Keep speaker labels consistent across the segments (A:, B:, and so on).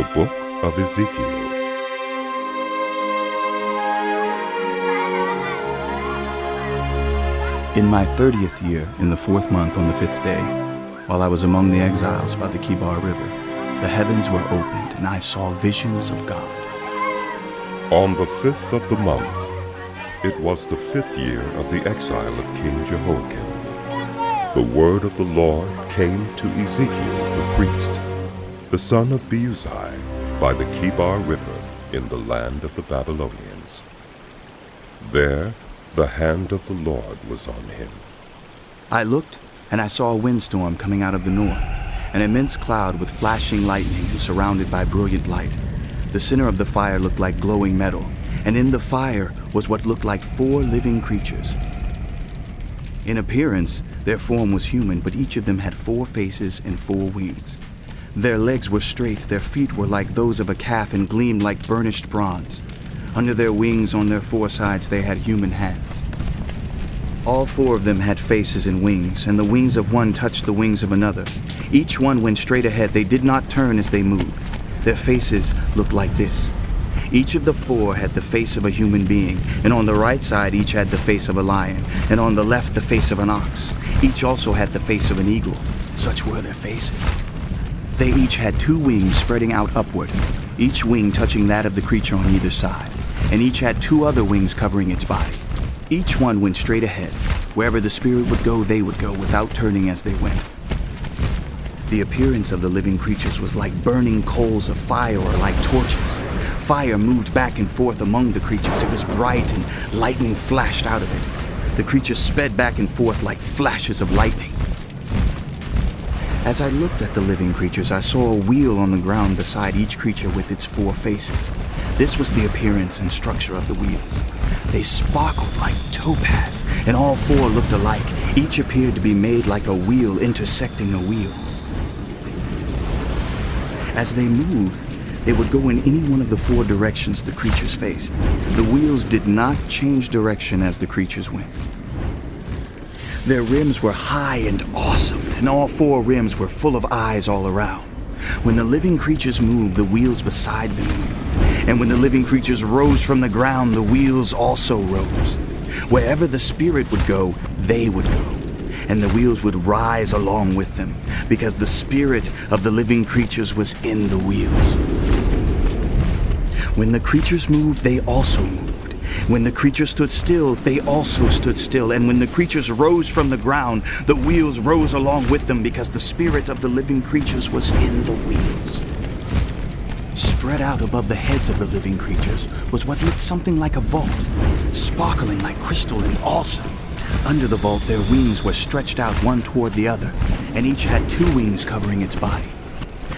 A: The Book of Ezekiel.
B: In my 30th year, in the 4th month on the 5th day, while I was among the exiles by the Kibar River, the heavens were opened, and I saw visions of God.
A: On the 5th of the month, it was the 5th year of the exile of King Jehoiakim. The word of the Lord came to Ezekiel the priest, the son of Buzi, by the Kibar River in the land of the Babylonians. There the hand of the Lord was on him.
B: I looked, and I saw a windstorm coming out of the north, an immense cloud with flashing lightning and surrounded by brilliant light. The center of the fire looked like glowing metal, and in the fire was what looked like 4 living creatures. In appearance, their form was human, but each of them had 4 faces and 4 wings. Their legs were straight, their feet were like those of a calf and gleamed like burnished bronze. Under their wings on their 4 sides they had human hands. All 4 of them had faces and wings, and the wings of one touched the wings of another. Each one went straight ahead. They did not turn as they moved. Their faces looked like this. Each of the 4 had the face of a human being, and on the right side each had the face of a lion, and on the left the face of an ox. Each also had the face of an eagle. Such were their faces. They each had 2 wings spreading out upward, each wing touching that of the creature on either side, and each had 2 other wings covering its body. Each one went straight ahead. Wherever the spirit would go, they would go, without turning as they went. The appearance of the living creatures was like burning coals of fire or like torches. Fire moved back and forth among the creatures. It was bright and lightning flashed out of it. The creatures sped back and forth like flashes of lightning. As I looked at the living creatures, I saw a wheel on the ground beside each creature with its 4 faces. This was the appearance and structure of the wheels. They sparkled like topaz, and all 4 looked alike. Each appeared to be made like a wheel intersecting a wheel. As they moved, they would go in any one of the 4 directions the creatures faced. The wheels did not change direction as the creatures went. Their rims were high and awesome, and all 4 rims were full of eyes all around. When the living creatures moved, the wheels beside them moved. And when the living creatures rose from the ground, the wheels also rose. Wherever the spirit would go, they would go. And the wheels would rise along with them, because the spirit of the living creatures was in the wheels. When the creatures moved, they also moved. When the creatures stood still, they also stood still. And when the creatures rose from the ground, the wheels rose along with them, because the spirit of the living creatures was in the wheels. Spread out above the heads of the living creatures was what looked something like a vault, sparkling like crystal and awesome. Under the vault, their wings were stretched out one toward the other, and each had 2 wings covering its body.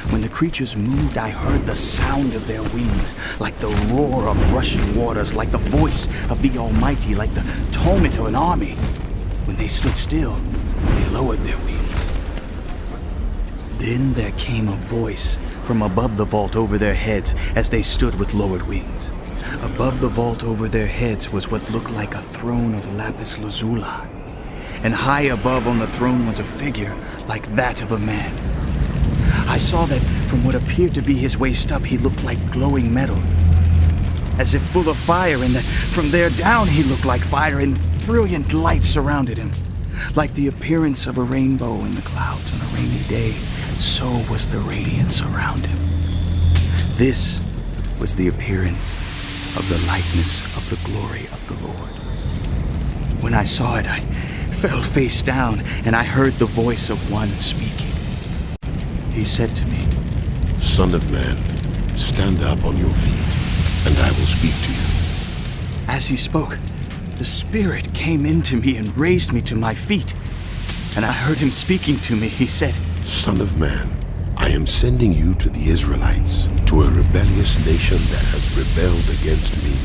B: When the creatures moved, I heard the sound of their wings, like the roar of rushing waters, like the voice of the Almighty, like the tumult of an army. When they stood still, they lowered their wings. Then there came a voice from above the vault over their heads as they stood with lowered wings. Above the vault over their heads was what looked like a throne of lapis lazuli, and high above on the throne was a figure like that of a man. I saw that from what appeared to be his waist up, he looked like glowing metal, as if full of fire, and that from there down he looked like fire, and brilliant light surrounded him. Like the appearance of a rainbow in the clouds on a rainy day, so was the radiance around him. This was the appearance of the likeness of the glory of the Lord. When I saw it, I fell face down, and I heard the voice of one speaking. He said to me,
C: "Son of man, stand up on your feet, and I will speak to you."
B: As he spoke, the Spirit came into me and raised me to my feet. And I heard him speaking to me. He said,
C: "Son of man, I am sending you to the Israelites, to a rebellious nation that has rebelled against me.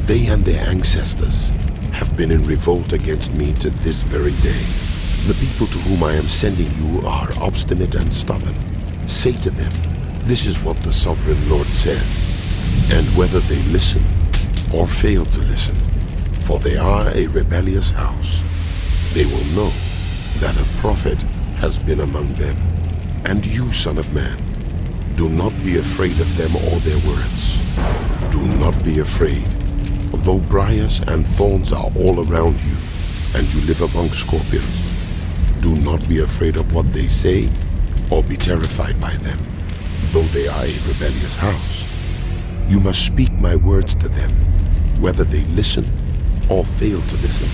C: They and their ancestors have been in revolt against me to this very day. The people to whom I am sending you are obstinate and stubborn. Say to them, this is what the sovereign Lord says, and whether they listen or fail to listen, for they are a rebellious house, they will know that a prophet has been among them. And you, son of man, Do not be afraid of them or their words. Do not be afraid. Though briars and thorns are all around you, and you live among scorpions, do not be afraid of what they say, or be terrified by them, though they are a rebellious house. You must speak my words to them, whether they listen or fail to listen,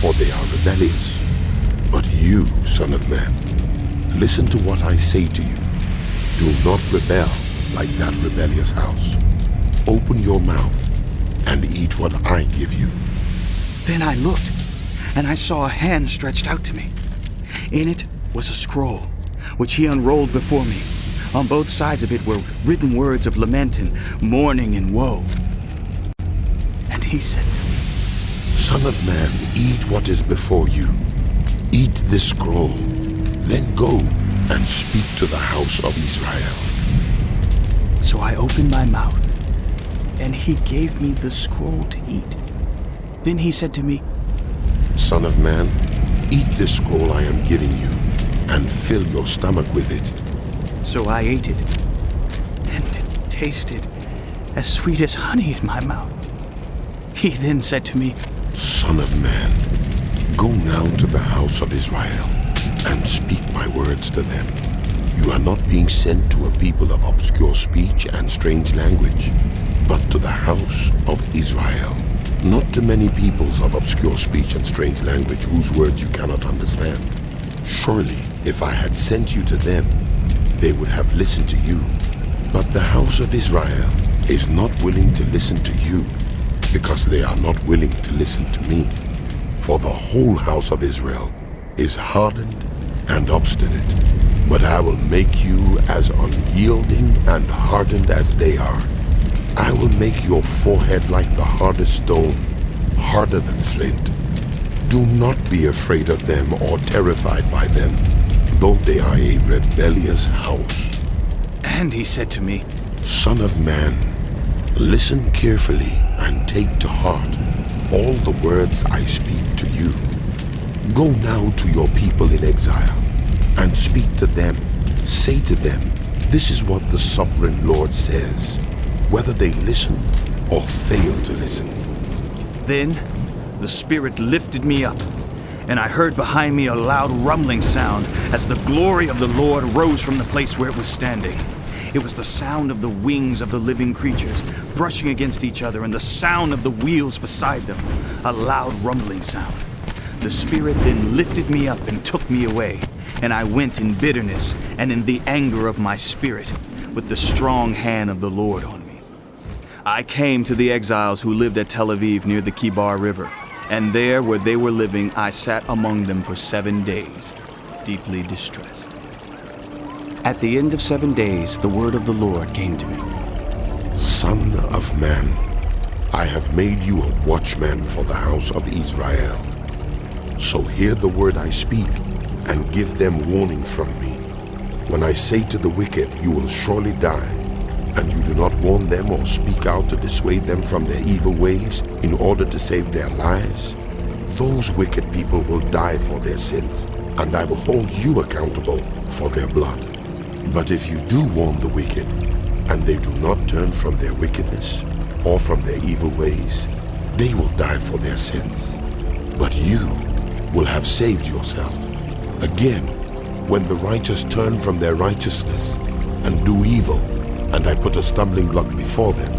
C: for they are rebellious. But you, son of man, listen to what I say to you. Do not rebel like that rebellious house. Open your mouth and eat what I give you.
B: Then I looked, and I saw a hand stretched out to me. In it was a scroll, which he unrolled before me. On both sides of it were written words of lament and mourning and woe. And he said to me,
C: Son of man, eat what is before you. Eat this scroll, then go and speak to the house of Israel.
B: So I opened my mouth, and he gave me the scroll to eat. Then he said to me,
C: Son of man, eat this scroll I am giving you, and fill your stomach with it.
B: So I ate it, and it tasted as sweet as honey in my mouth. He then said to me,
C: Son of man, go now to the house of Israel, and speak my words to them. You are not being sent to a people of obscure speech and strange language, but to the house of Israel. Not to many peoples of obscure speech and strange language whose words you cannot understand. Surely, if I had sent you to them, they would have listened to you. But the house of Israel is not willing to listen to you, because they are not willing to listen to me. For the whole house of Israel is hardened and obstinate, but I will make you as unyielding and hardened as they are. I will make your forehead like the hardest stone, harder than flint. Do not be afraid of them or terrified by them, though they are a rebellious house.
B: And he said to me,
C: Son of man, listen carefully and take to heart all the words I speak to you. Go now to your people in exile and speak to them. Say to them, this is what the sovereign Lord says, whether they listen or fail to listen.
B: Then the Spirit lifted me up, and I heard behind me a loud rumbling sound as the glory of the Lord rose from the place where it was standing. It was the sound of the wings of the living creatures brushing against each other and the sound of the wheels beside them, a loud rumbling sound. The Spirit then lifted me up and took me away, and I went in bitterness and in the anger of my spirit, with the strong hand of the Lord on me. I came to the exiles who lived at Tel Aviv near the Kibar River, and there where they were living I sat among them for 7 days, deeply distressed. At the end of 7 days, the word of the Lord came to me.
C: Son of man, I have made you a watchman for the house of Israel. So hear the word I speak, and give them warning from me. When I say to the wicked, you will surely die, and you do not warn them or speak out to dissuade them from their evil ways in order to save their lives, those wicked people will die for their sins, and I will hold you accountable for their blood. But if you do warn the wicked, and they do not turn from their wickedness or from their evil ways, they will die for their sins. But you will have saved yourself. Again, when the righteous turn from their righteousness and do evil, and I put a stumbling block before them,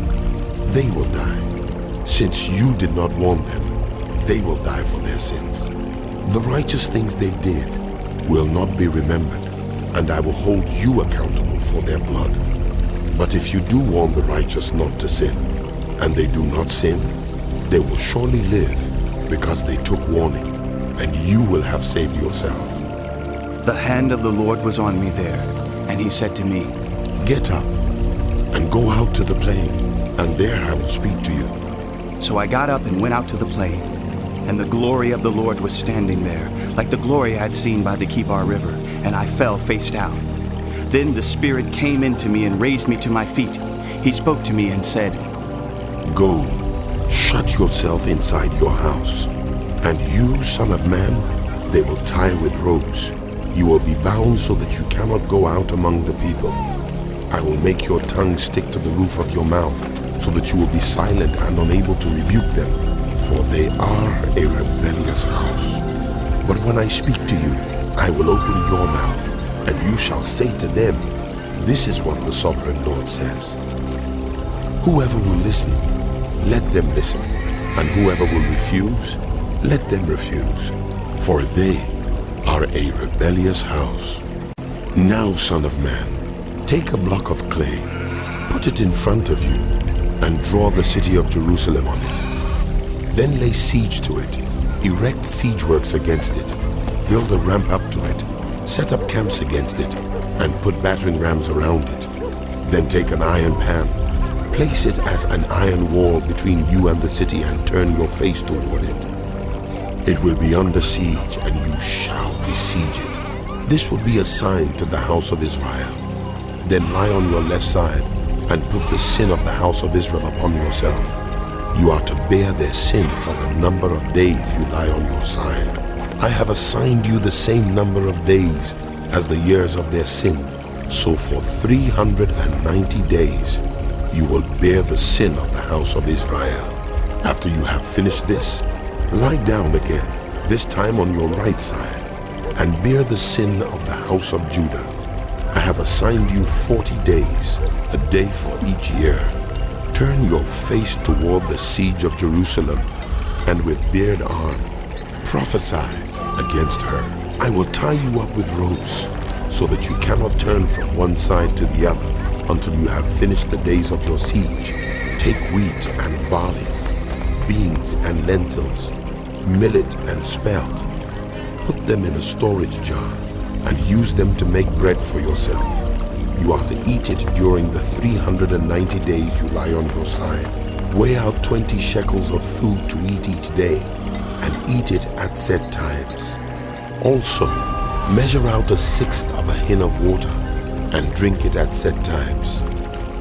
C: they will die. Since you did not warn them, they will die for their sins. The righteous things they did will not be remembered, and I will hold you accountable for their blood. But if you do warn the righteous not to sin, and they do not sin, they will surely live because they took warning, and you will have saved yourself.
B: The hand of the Lord was on me there, and he said to me,
C: Get up and go out to the plain, and there I will speak to you.
B: So I got up and went out to the plain, and the glory of the Lord was standing there, like the glory I had seen by the Kibar River, and I fell face down. Then the Spirit came into me and raised me to my feet. He spoke to me and said,
C: Go, shut yourself inside your house, and you, son of man, they will tie with ropes. You will be bound so that you cannot go out among the people. I will make your tongue stick to the roof of your mouth, so that you will be silent and unable to rebuke them, for they are a rebellious house. But when I speak to you, I will open your mouth, and you shall say to them, this is what the Sovereign Lord says. Whoever will listen, let them listen, and whoever will refuse, let them refuse, for they are a rebellious house. Now, son of man, take a block of clay, put it in front of you, and draw the city of Jerusalem on it. Then lay siege to it, erect siege works against it, build a ramp up to it, set up camps against it, and put battering rams around it. Then take an iron pan, place it as an iron wall between you and the city, and turn your face toward it. It will be under siege, and you shall besiege it. This will be a sign to the house of Israel. Then lie on your left side, and put the sin of the house of Israel upon yourself. You are to bear their sin for the number of days you lie on your side. I have assigned you the same number of days as the years of their sin. So for 390 days you will bear the sin of the house of Israel. After you have finished this, lie down again, this time on your right side, and bear the sin of the house of Judah. I have assigned you 40 days, a day for each year. Turn your face toward the siege of Jerusalem, and with bared arm, prophesy against her. I will tie you up with ropes, so that you cannot turn from one side to the other until you have finished the days of your siege. Take wheat and barley, beans and lentils, millet and spelt. Put them in a storage jar and use them to make bread for yourself. You are to eat it during the 390 days you lie on your side. Weigh out 20 shekels of food to eat each day, and eat it at set times. Also, measure out 1/6 of a hin of water, and drink it at set times.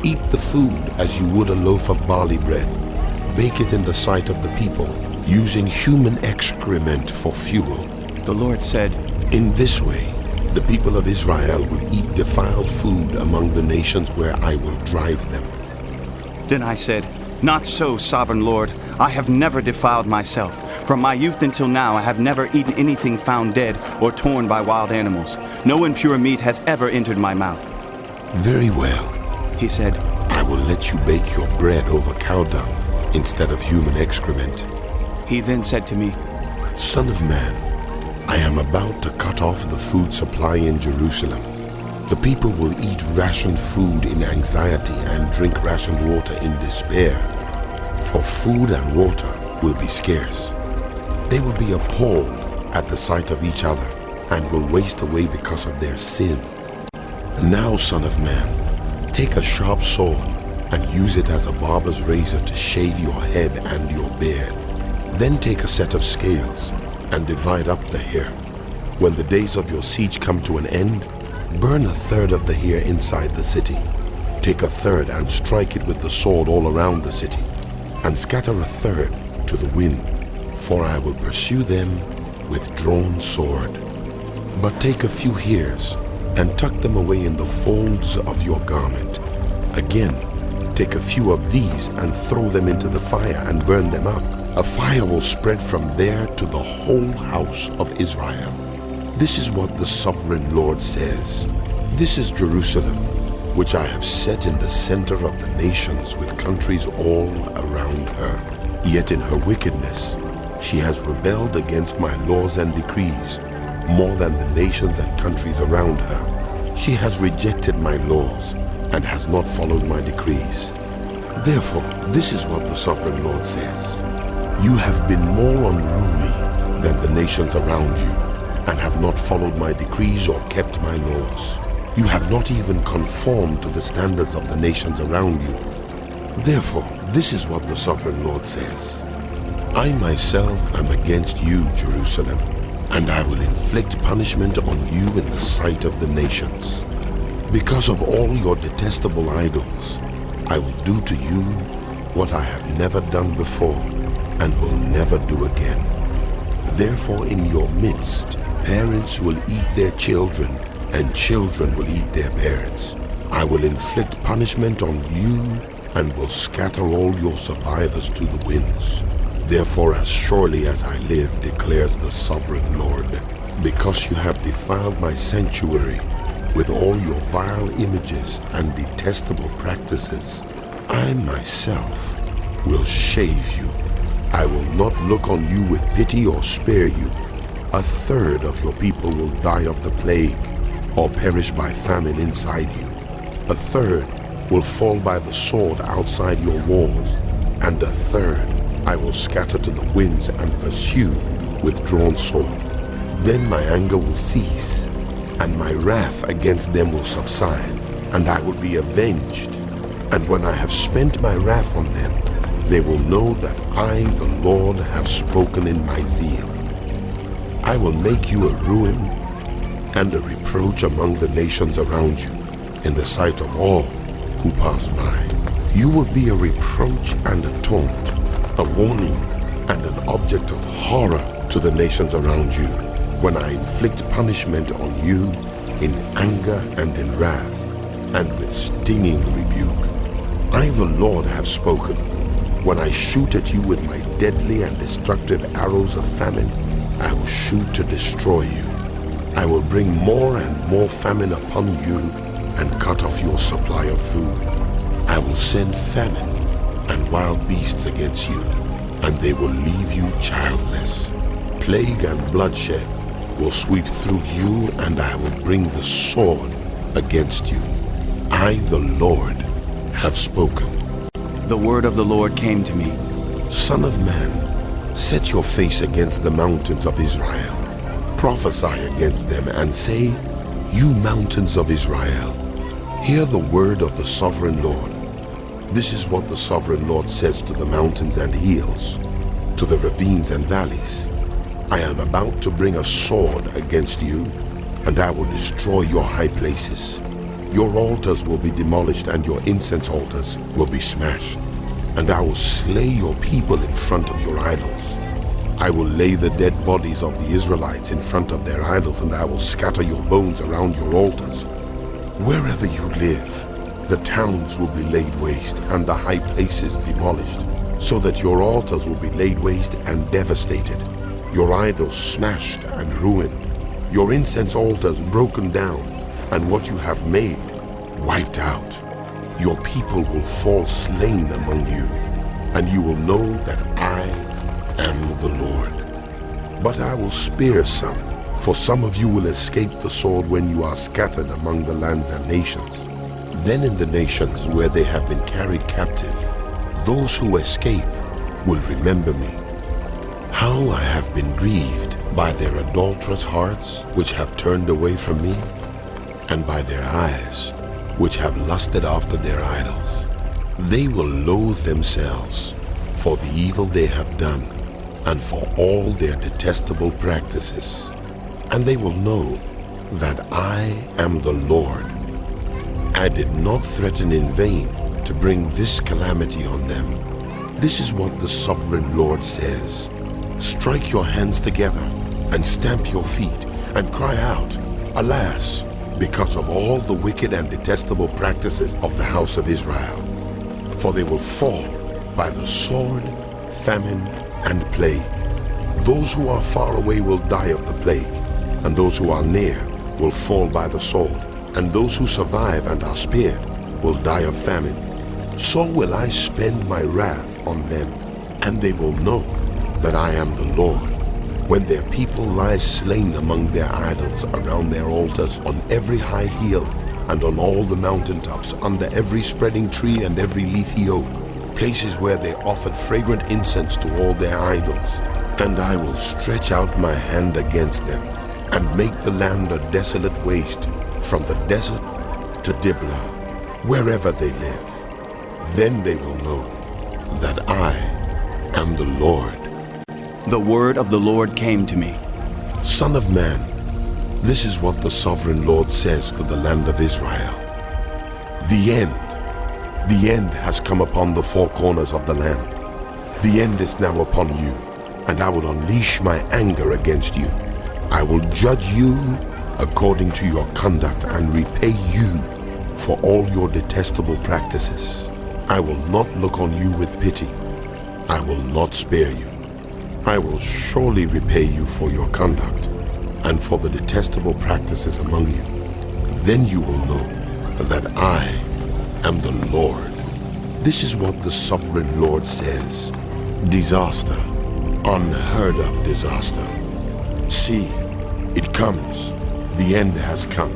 C: Eat the food as you would a loaf of barley bread. Bake it in the sight of the people, using human excrement for fuel.
B: The Lord said,
C: In this way, the people of Israel will eat defiled food among the nations where I will drive them.
B: Then I said, Not so, Sovereign Lord. I have never defiled myself. From my youth until now, I have never eaten anything found dead or torn by wild animals. No impure meat has ever entered my mouth.
C: Very well,
B: He said,
C: I will let you bake your bread over cow dung instead of human excrement.
B: He then said to me,
C: Son of man, I am about to cut off the food supply in Jerusalem. The people will eat rationed food in anxiety and drink rationed water in despair, for food and water will be scarce. They will be appalled at the sight of each other and will waste away because of their sin. Now, son of man, take a sharp sword and use it as a barber's razor to shave your head and your beard. Then take a set of scales and divide up the hair. When the days of your siege come to an end, burn 1/3 of the hair inside the city. Take 1/3 and strike it with the sword all around the city, and scatter 1/3 to the wind, for I will pursue them with drawn sword. But take a few hairs and tuck them away in the folds of your garment. Again, take a few of these and throw them into the fire and burn them up. A fire will spread from there to the whole house of Israel. This is what the Sovereign Lord says. This is Jerusalem, which I have set in the center of the nations with countries all around her. Yet in her wickedness, she has rebelled against my laws and decrees more than the nations and countries around her. She has rejected my laws and has not followed my decrees. Therefore, this is what the Sovereign Lord says. You have been more unruly than the nations around you, and have not followed my decrees or kept my laws. You have not even conformed to the standards of the nations around you. Therefore, this is what the Sovereign Lord says. I myself am against you, Jerusalem, and I will inflict punishment on you in the sight of the nations. Because of all your detestable idols, I will do to you what I have never done before and will never do again. Therefore, in your midst, parents will eat their children, and children will eat their parents. I will inflict punishment on you and will scatter all your survivors to the winds. Therefore, as surely as I live, declares the sovereign Lord, because you have defiled my sanctuary with all your vile images and detestable practices, I myself will shave you. I will not look on you with pity or spare you. A third of your people will die of the plague or perish by famine inside you. A third will fall by the sword outside your walls, and a third I will scatter to the winds and pursue with drawn sword. Then my anger will cease, and my wrath against them will subside, and I will be avenged. And when I have spent my wrath on them, they will know that I, the Lord, have spoken in my zeal. I will make you a ruin and a reproach among the nations around you, in the sight of all who pass by. You will be a reproach and a taunt, a warning and an object of horror to the nations around you, when I inflict punishment on you in anger and in wrath, and with stinging rebuke. I, the Lord, have spoken. When I shoot at you with my deadly and destructive arrows of famine, I will shoot to destroy you. I will bring more and more famine upon you and cut off your supply of food. I will send famine and wild beasts against you, and they will leave you childless. Plague and bloodshed will sweep through you, and I will bring the sword against you. I, the Lord, have spoken.
B: The word of the Lord came to me.
C: Son of man, set your face against the mountains of Israel. Prophesy against them and say, you mountains of Israel, hear the word of the sovereign Lord. This is what the sovereign Lord says to the mountains and hills, to the ravines and valleys. I am about to bring a sword against you, and I will destroy your high places. Your altars will be demolished, and your incense altars will be smashed. And I will slay your people in front of your idols. I will lay the dead bodies of the Israelites in front of their idols, and I will scatter your bones around your altars. Wherever you live, the towns will be laid waste, and the high places demolished, so that your altars will be laid waste and devastated, your idols smashed and ruined, your incense altars broken down, and what you have made wiped out. Your people will fall slain among you, and you will know that I am the Lord. But I will spare some, for some of you will escape the sword when you are scattered among the lands and nations. Then in the nations where they have been carried captive, those who escape will remember me. How I have been grieved by their adulterous hearts, which have turned away from me, and by their eyes, which have lusted after their idols. They will loathe themselves for the evil they have done, and for all their detestable practices. And they will know that I am the Lord. I did not threaten in vain to bring this calamity on them. This is what the sovereign Lord says. Strike your hands together and stamp your feet and cry out, alas, because of all the wicked and detestable practices of the house of Israel. For they will fall by the sword, famine, and plague. Those who are far away will die of the plague, and those who are near will fall by the sword, and those who survive and are spared will die of famine. So will I spend my wrath on them, and they will know that I am the Lord, when their people lie slain among their idols around their altars, on every high hill, and on all the mountaintops, under every spreading tree and every leafy oak, places where they offered fragrant incense to all their idols. And I will stretch out my hand against them, and make the land a desolate waste, from the desert to Diblah, wherever they live. Then they will know that I am the Lord.
B: The word of the Lord came to me.
C: Son of man, this is what the sovereign Lord says to the land of Israel. The end has come upon the four corners of the land. The end is now upon you, and I will unleash my anger against you. I will judge you according to your conduct and repay you for all your detestable practices. I will not look on you with pity. I will not spare you. I will surely repay you for your conduct and for the detestable practices among you. Then you will know that I am the Lord. This is what the sovereign Lord says. Disaster, unheard of disaster. See, it comes. The end has come.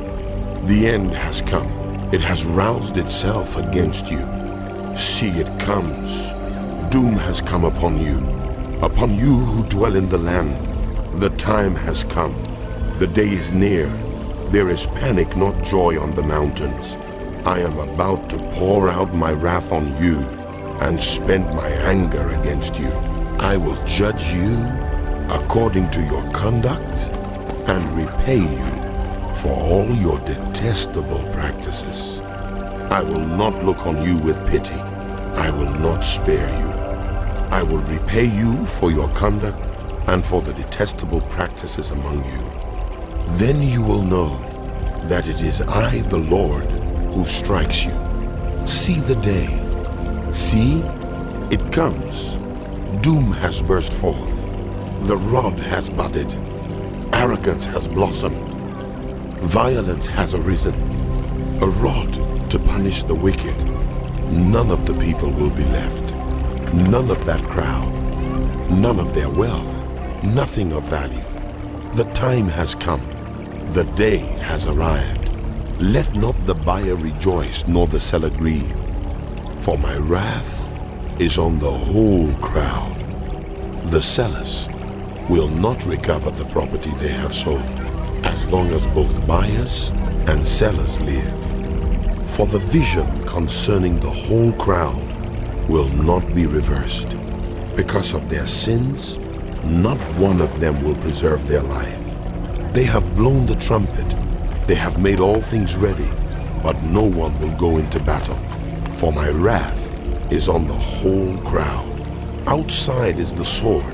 C: The end has come. It has roused itself against you. See, it comes. Doom has come upon you who dwell in the land. The time has come. The day is near. There is panic, not joy on the mountains. I am about to pour out my wrath on you and spend my anger against you. I will judge you according to your conduct and repay you for all your detestable practices. I will not look on you with pity. I will not spare you. I will repay you for your conduct and for the detestable practices among you. Then you will know that it is I, the Lord, who strikes you. See the day. See, it comes. Doom has burst forth. The rod has budded. Arrogance has blossomed. Violence has arisen. A rod to punish the wicked. None of the people will be left. None of that crowd. None of their wealth. Nothing of value. The time has come. The day has arrived. Let not the buyer rejoice, nor the seller grieve. For my wrath is on the whole crowd. The sellers will not recover the property they have sold, as long as both buyers and sellers live. For the vision concerning the whole crowd will not be reversed. Because of their sins, not one of them will preserve their life. They have blown the trumpet. They have made all things ready, but no one will go into battle. For my wrath is on the whole crowd. Outside is the sword.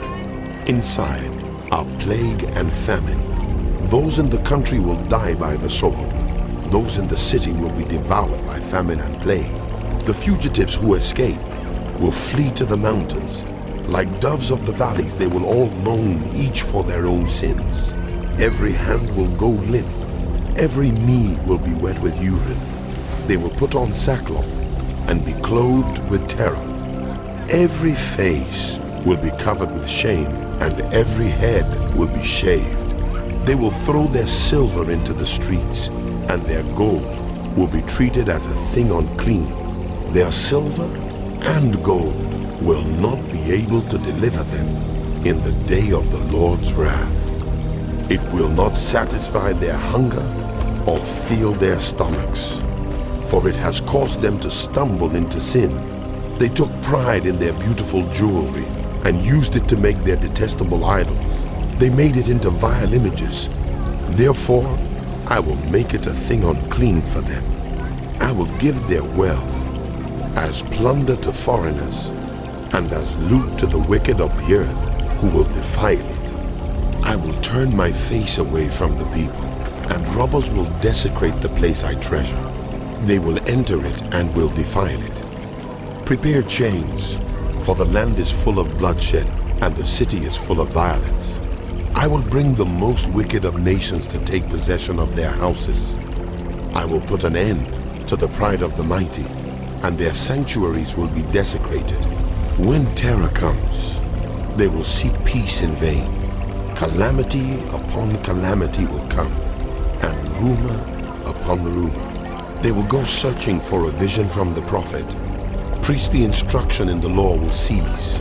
C: Inside are plague and famine. Those in the country will die by the sword. Those in the city will be devoured by famine and plague. The fugitives who escape will flee to the mountains. Like doves of the valleys, they will all moan, each for their own sins. Every hand will go limp. Every knee will be wet with urine. They will put on sackcloth and be clothed with terror. Every face will be covered with shame, and every head will be shaved. They will throw their silver into the streets, and their gold will be treated as a thing unclean. Their silver and gold will not be able to deliver them in the day of the Lord's wrath. It will not satisfy their hunger or fill their stomachs, for it has caused them to stumble into sin. They took pride in their beautiful jewelry and used it to make their detestable idols. They made it into vile images. Therefore, I will make it a thing unclean for them. I will give their wealth as plunder to foreigners and as loot to the wicked of the earth who will defile it. I will turn my face away from the people, and robbers will desecrate the place I treasure. They will enter it and will defile it. Prepare chains, for the land is full of bloodshed, and the city is full of violence. I will bring the most wicked of nations to take possession of their houses. I will put an end to the pride of the mighty, and their sanctuaries will be desecrated. When terror comes, they will seek peace in vain. Calamity upon calamity will come, and rumor upon rumor. They will go searching for a vision from the prophet. Priestly instruction in the law will cease.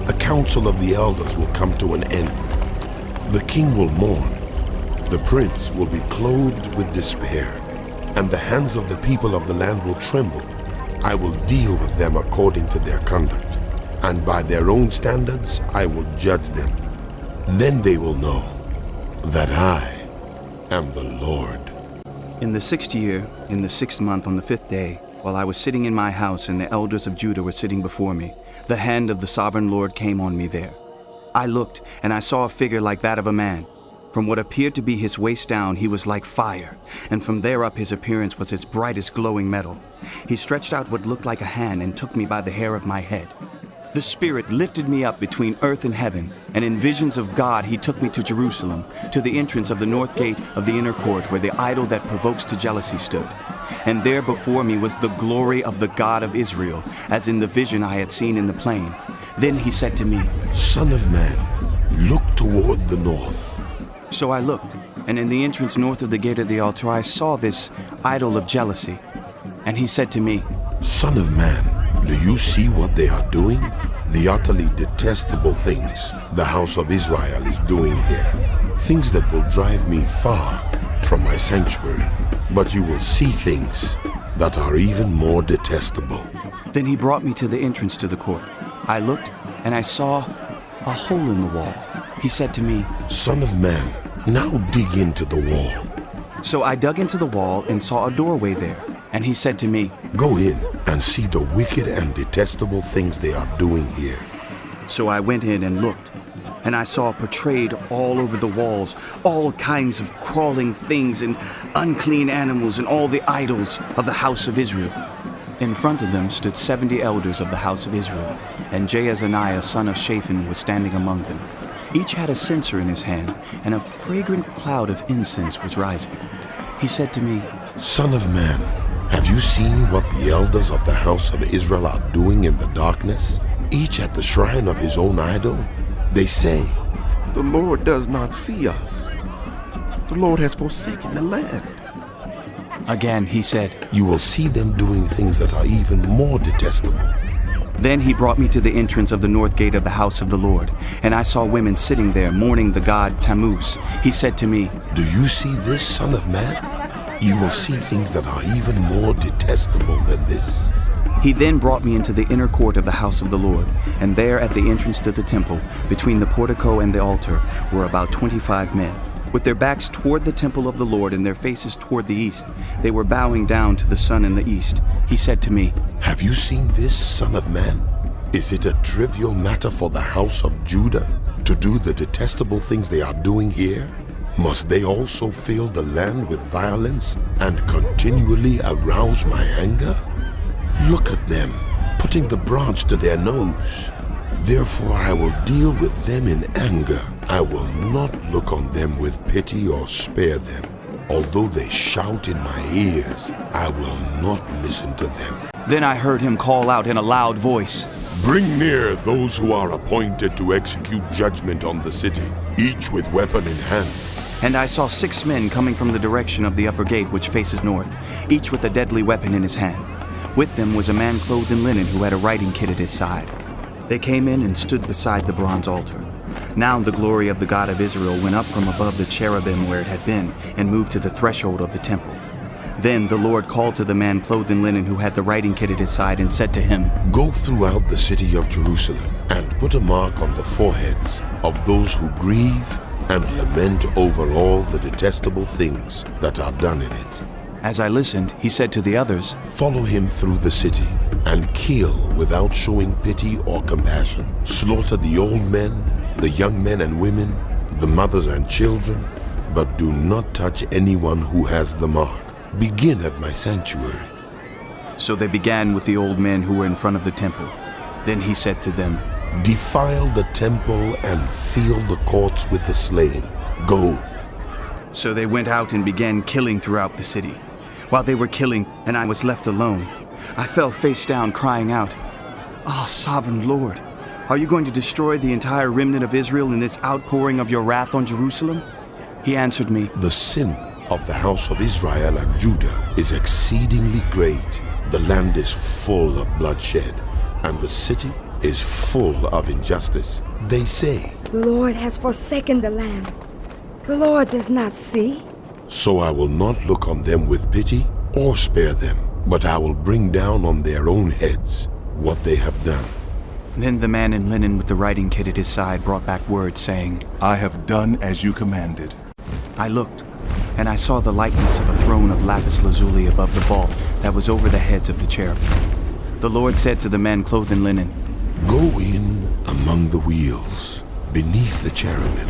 C: The counsel of the elders will come to an end. The king will mourn. The prince will be clothed with despair, and the hands of the people of the land will tremble. I will deal with them according to their conduct, and by their own standards I will judge them. Then they will know that I am the Lord.
B: In the 6th year, in the 6th month, on the 5th day, while I was sitting in my house and the elders of Judah were sitting before me, the hand of the sovereign Lord came on me there. I looked, and I saw a figure like that of a man. From what appeared to be his waist down, he was like fire, and from there up his appearance was as bright as glowing metal. He stretched out what looked like a hand and took me by the hair of my head. The Spirit lifted me up between earth and heaven, and in visions of God he took me to Jerusalem, to the entrance of the north gate of the inner court where the idol that provokes to jealousy stood. And there before me was the glory of the God of Israel, as in the vision I had seen in the plain. Then he said to me,
C: Son of man, look toward the north.
B: So I looked, and in the entrance north of the gate of the altar I saw this idol of jealousy. And he said to me,
C: Son of man, do you see what they are doing? The utterly detestable things the house of Israel is doing here. Things that will drive me far from my sanctuary. But you will see things that are even more detestable.
B: Then he brought me to the entrance to the court. I looked, and I saw a hole in the wall. He said to me,
C: Son of man, now dig into the wall.
B: So I dug into the wall and saw a doorway there. And he said to me,
C: Go in and see the wicked and detestable things they are doing here.
B: So I went in and looked, and I saw portrayed all over the walls all kinds of crawling things and unclean animals and all the idols of the house of Israel. In front of them stood 70 elders of the house of Israel, and Jaazaniah son of Shaphan was standing among them. Each had a censer in his hand, and a fragrant cloud of incense was rising. He said to me,
C: Son of man, have you seen what the elders of the house of Israel are doing in the darkness? Each at the shrine of his own idol? They say,
D: The Lord does not see us. The Lord has forsaken the land.
B: Again he said,
C: You will see them doing things that are even more detestable.
B: Then he brought me to the entrance of the north gate of the house of the Lord, and I saw women sitting there mourning the god Tammuz. He said to me,
C: Do you see this, son of man? You will see things that are even more detestable than this.
B: He then brought me into the inner court of the house of the Lord, and there at the entrance to the temple, between the portico and the altar, were about 25 men. With their backs toward the temple of the Lord and their faces toward the east, they were bowing down to the sun in the east. He said to me,
C: Have you seen this, son of man? Is it a trivial matter for the house of Judah to do the detestable things they are doing here? Must they also fill the land with violence and continually arouse my anger? Look at them, putting the branch to their nose. Therefore I will deal with them in anger. I will not look on them with pity or spare them. Although they shout in my ears, I will not listen to them.
B: Then I heard him call out in a loud voice,
C: Bring near those who are appointed to execute judgment on the city, each with weapon in hand.
B: And I saw 6 men coming from the direction of the upper gate which faces north, each with a deadly weapon in his hand. With them was a man clothed in linen who had a writing kit at his side. They came in and stood beside the bronze altar. Now the glory of the God of Israel went up from above the cherubim where it had been and moved to the threshold of the temple. Then the Lord called to the man clothed in linen who had the writing kit at his side and said to him,
C: Go throughout the city of Jerusalem and put a mark on the foreheads of those who grieve and lament over all the detestable things that are done in it.
B: As I listened, he said to the others,
C: Follow him through the city and kill without showing pity or compassion. Slaughter the old men, the young men and women, the mothers and children, but do not touch anyone who has the mark. Begin at my sanctuary.
B: So they began with the old men who were in front of the temple. Then he said to them,
C: Defile the temple and fill the courts with the slain. Go.
B: So they went out and began killing throughout the city. While they were killing, and I was left alone, I fell face down, crying out, "Ah, sovereign Lord, are you going to destroy the entire remnant of Israel in this outpouring of your wrath on Jerusalem?" He answered me,
C: The sin of the house of Israel and Judah is exceedingly great. The land is full of bloodshed, and the city is full of injustice. They say,
E: The Lord has forsaken the land. The Lord does not see.
C: So I will not look on them with pity or spare them, but I will bring down on their own heads what they have done.
B: Then the man in linen with the writing kit at his side brought back word, saying,
F: I have done as you commanded.
B: I looked, and I saw the likeness of a throne of lapis lazuli above the vault that was over the heads of the cherubim. The Lord said to the man clothed in linen,
C: Go in among the wheels, beneath the cherubim,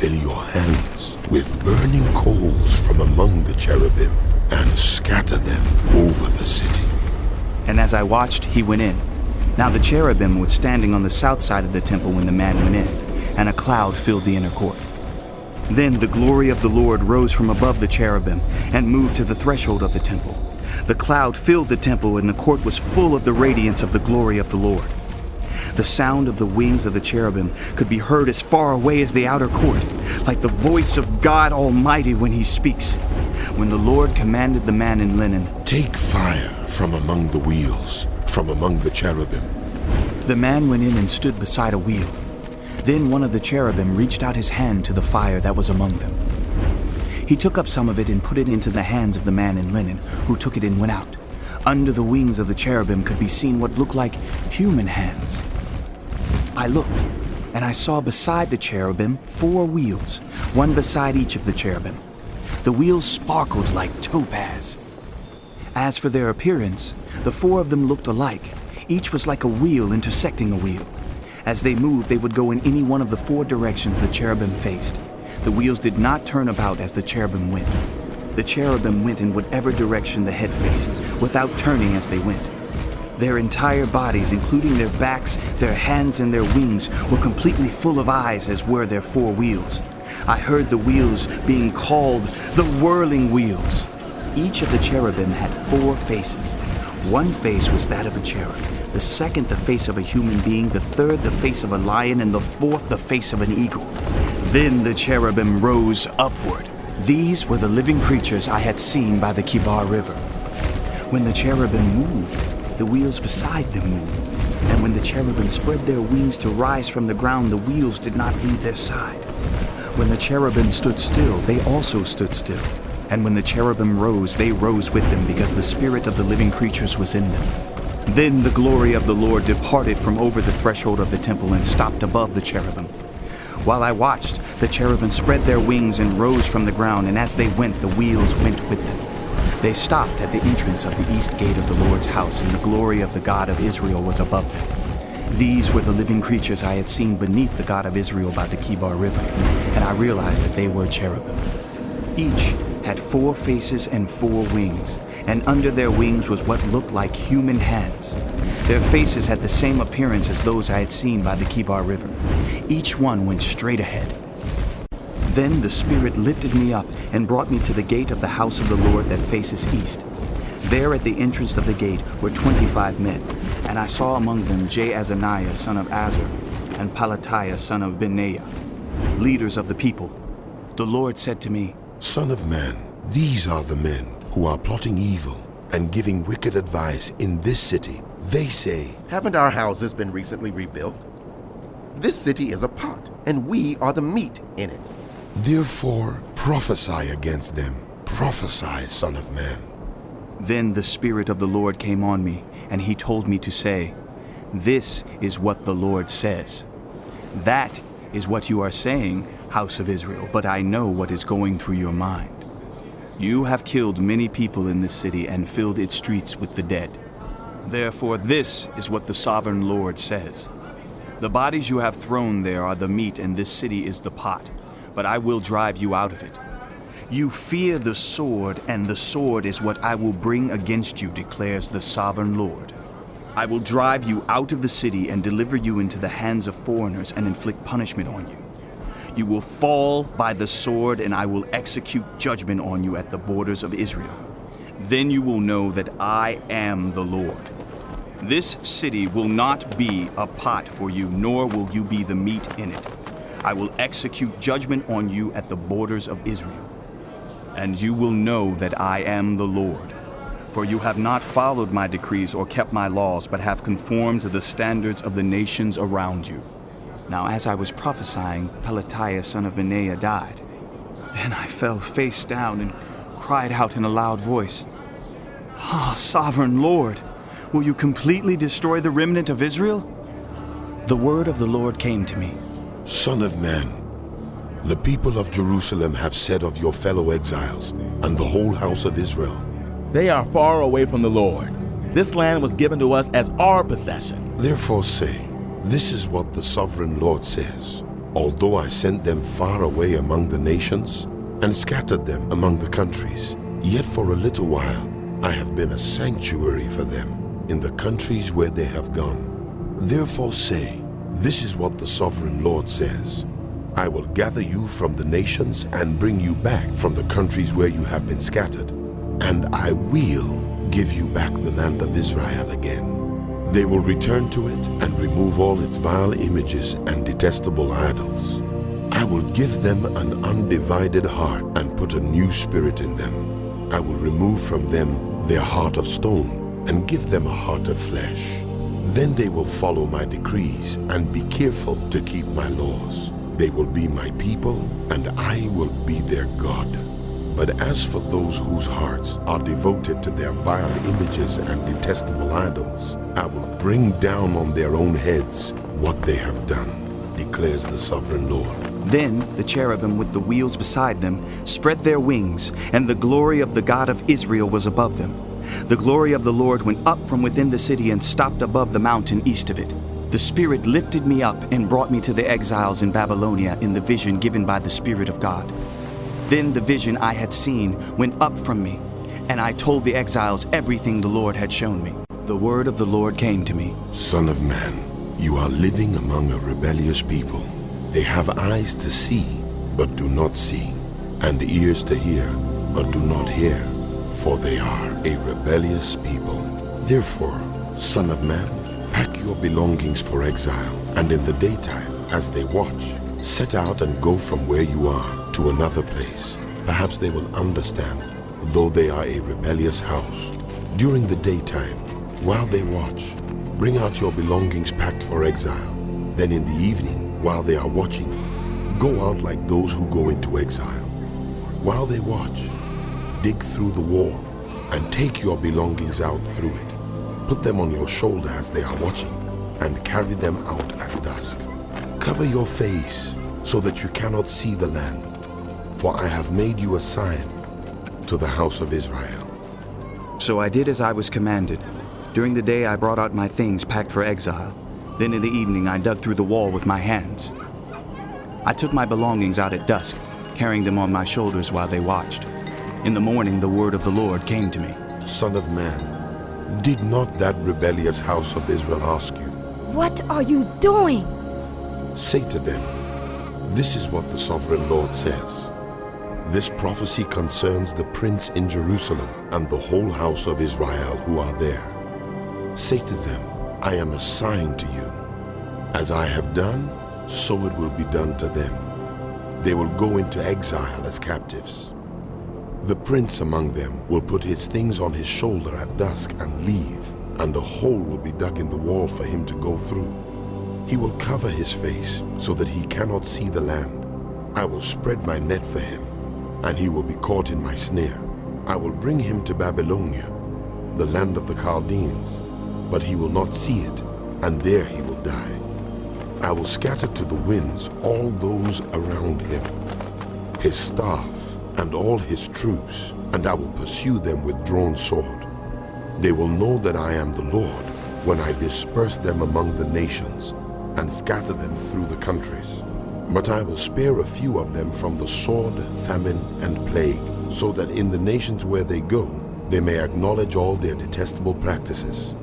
C: fill your hands with burning coals from among the cherubim and scatter them over the city.
B: And as I watched, he went in. Now the cherubim was standing on the south side of the temple when the man went in, and a cloud filled the inner court. Then the glory of the Lord rose from above the cherubim and moved to the threshold of the temple. The cloud filled the temple, and the court was full of the radiance of the glory of the Lord. The sound of the wings of the cherubim could be heard as far away as the outer court, like the voice of God Almighty when he speaks. When the Lord commanded the man in linen,
C: "Take fire from among the wheels, from among the cherubim."
B: the man went in and stood beside a wheel. Then one of the cherubim reached out his hand to the fire that was among them. He took up some of it and put it into the hands of the man in linen, who took it and went out. Under the wings of the cherubim could be seen what looked like human hands. I looked, and I saw beside the cherubim 4 wheels, one beside each of the cherubim. The wheels sparkled like topaz. As for their appearance, the 4 of them looked alike. Each was like a wheel intersecting a wheel. As they moved, they would go in any one of the 4 directions the cherubim faced. The wheels did not turn about as the cherubim went. The cherubim went in whatever direction the head faced, without turning as they went. Their entire bodies, including their backs, their hands, and their wings, were completely full of eyes, as were their 4 wheels. I heard the wheels being called the whirling wheels. Each of the cherubim had 4 faces. One face was that of a cherub, the second the face of a human being, the third the face of a lion, and the fourth the face of an eagle. Then the cherubim rose upward. These were the living creatures I had seen by the Kibar River. When the cherubim moved, the wheels beside them moved. And when the cherubim spread their wings to rise from the ground, the wheels did not leave their side. When the cherubim stood still, they also stood still. And when the cherubim rose, they rose with them, because the spirit of the living creatures was in them. Then the glory of the Lord departed from over the threshold of the temple and stopped above the cherubim. While I watched, the cherubim spread their wings and rose from the ground, and as they went, the wheels went with them. They stopped at the entrance of the east gate of the Lord's house, and the glory of the God of Israel was above them. These were the living creatures I had seen beneath the God of Israel by the Kibar River, and I realized that they were cherubim. Each had 4 faces and 4 wings, and under their wings was what looked like human hands. Their faces had the same appearance as those I had seen by the Kibar River. Each one went straight ahead. Then the Spirit lifted me up and brought me to the gate of the house of the Lord that faces east. There at the entrance of the gate were 25 men, and I saw among them Jaazaniah son of Azur and Pelatiah son of Benaiah, leaders of the people. The Lord said to me,
C: "Son of man, these are the men who are plotting evil and giving wicked advice in this city. They say,
D: Haven't our houses been recently rebuilt? This city is a pot, and we are the meat in it.
C: therefore prophesy against them. Prophesy, son of man."
B: Then the Spirit of the Lord came on me, and he told me to say, "This is what the Lord says. That is what you are saying, house of Israel, but I know what is going through your mind. You have killed many people in this city and filled its streets with the dead. Therefore this is what the sovereign Lord says. The bodies you have thrown there are the meat, and this city is the pot, but I will drive you out of it. You fear the sword, and the sword is what I will bring against you, declares the sovereign Lord. I will drive you out of the city and deliver you into the hands of foreigners and inflict punishment on you. You will fall by the sword, and I will execute judgment on you at the borders of Israel. Then you will know that I am the Lord. This city will not be a pot for you, nor will you be the meat in it. I will execute judgment on you at the borders of Israel. And you will know that I am the Lord. For you have not followed my decrees or kept my laws, but have conformed to the standards of the nations around you." Now as I was prophesying, Pelatiah son of Benaiah died. Then I fell face down and cried out in a loud voice, "Ah, sovereign Lord, will you completely destroy the remnant of Israel?" The word of the Lord came to me.
C: "Son of man, the people of Jerusalem have said of your fellow exiles and the whole house of Israel,
G: They are far away from the Lord. This land was given to us as our possession.
C: therefore say, this is what the sovereign Lord says. Although I sent them far away among the nations and scattered them among the countries, yet for a little while I have been a sanctuary for them in the countries where they have gone. Therefore say, this is what the sovereign Lord says. I will gather you from the nations and bring you back from the countries where you have been scattered, and I will give you back the land of Israel again. They will return to it and remove all its vile images and detestable idols. I will give them an undivided heart and put a new spirit in them. I will remove from them their heart of stone and give them a heart of flesh. Then they will follow my decrees and be careful to keep my laws. They will be my people, and I will be their God. But as for those whose hearts are devoted to their vile images and detestable idols, I will bring down on their own heads what they have done, declares the sovereign Lord.
B: Then the cherubim with the wheels beside them spread their wings, and the glory of the God of Israel was above them. The glory of the Lord went up from within the city and stopped above the mountain east of it. The Spirit lifted me up and brought me to the exiles in Babylonia in the vision given by the Spirit of God. Then the vision I had seen went up from me, and I told the exiles everything the Lord had shown me. The word of the Lord came to me.
C: Son of man, you are living among a rebellious people. They have eyes to see, but do not see, and ears to hear, but do not hear, for they are a rebellious people. Therefore, son of man, pack your belongings for exile, and in the daytime, as they watch, set out and go from where you are to another place. Perhaps they will understand, though they are a rebellious house. During the daytime, while they watch, bring out your belongings packed for exile. Then in the evening, while they are watching, go out like those who go into exile. While they watch, dig through the wall and take your belongings out through it. Put them on your shoulder as they are watching, and carry them out at dusk. Cover your face so that you cannot see the land, for I have made you a sign to the house of Israel.
B: So I did as I was commanded. During the day I brought out my things packed for exile. Then in the evening I dug through the wall with my hands. I took my belongings out at dusk, carrying them on my shoulders while they watched. In the morning the word of the Lord came to me.
C: Son of man, did not that rebellious house of Israel ask you?
E: What are you doing?
C: Say to them, this is what the sovereign Lord says. This prophecy concerns the prince in Jerusalem and the whole house of Israel who are there. Say to them, I am a sign to you. As I have done, so it will be done to them. They will go into exile as captives. The prince among them will put his things on his shoulder at dusk and leave, and a hole will be dug in the wall for him to go through. He will cover his face so that he cannot see the land. I will spread my net for him, and he will be caught in my snare. I will bring him to Babylonia, the land of the Chaldeans, but he will not see it, and there he will die. I will scatter to the winds all those around him, his staff, and all his troops, and I will pursue them with drawn sword. They will know that I am the Lord when I disperse them among the nations and scatter them through the countries. But I will spare a few of them from the sword, famine, and plague, so that in the nations where they go, they may acknowledge all their detestable practices.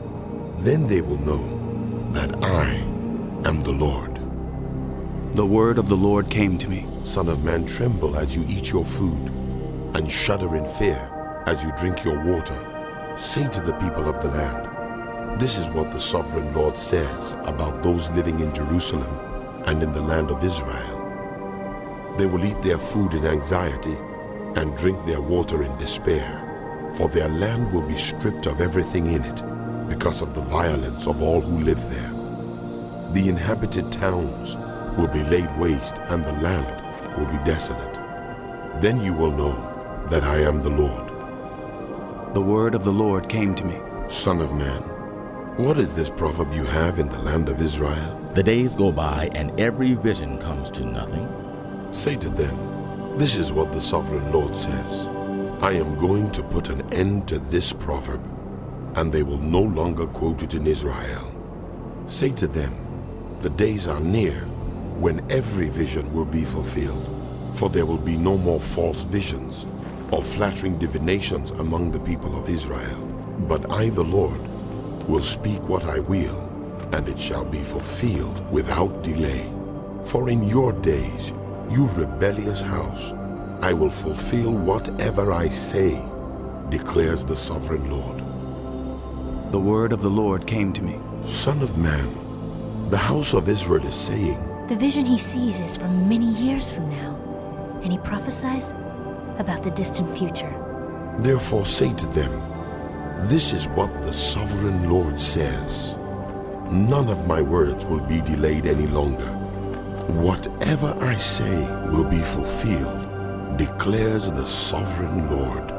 C: Then they will know that I am the Lord.
B: The word of the Lord came to me.
C: Son of man, tremble as you eat your food, and shudder in fear as you drink your water. Say to the people of the land, this is what the sovereign Lord says about those living in Jerusalem and in the land of Israel. They will eat their food in anxiety and drink their water in despair, for their land will be stripped of everything in it because of the violence of all who live there. The inhabited towns will be laid waste, and the land will be desolate. Then you will know that I am the Lord.
B: The word of the Lord came to me.
C: Son of man, what is this proverb you have in the land of Israel?
H: The days go by and every vision comes to nothing.
C: Say to them, this is what the sovereign Lord says. I am going to put an end to this proverb, and they will no longer quote it in Israel. Say to them, the days are near when every vision will be fulfilled. For there will be no more false visions or flattering divinations among the people of Israel. But I, the Lord, will speak what I will, and it shall be fulfilled without delay. For in your days, you rebellious house, I will fulfill whatever I say, declares the sovereign Lord.
B: The word of the Lord came to me.
C: Son of man, the house of Israel is saying,
I: The vision he sees is from many years from now, and he prophesies about the distant future.
C: Therefore say to them, this is what the sovereign Lord says. None of my words will be delayed any longer. Whatever I say will be fulfilled, declares the sovereign Lord.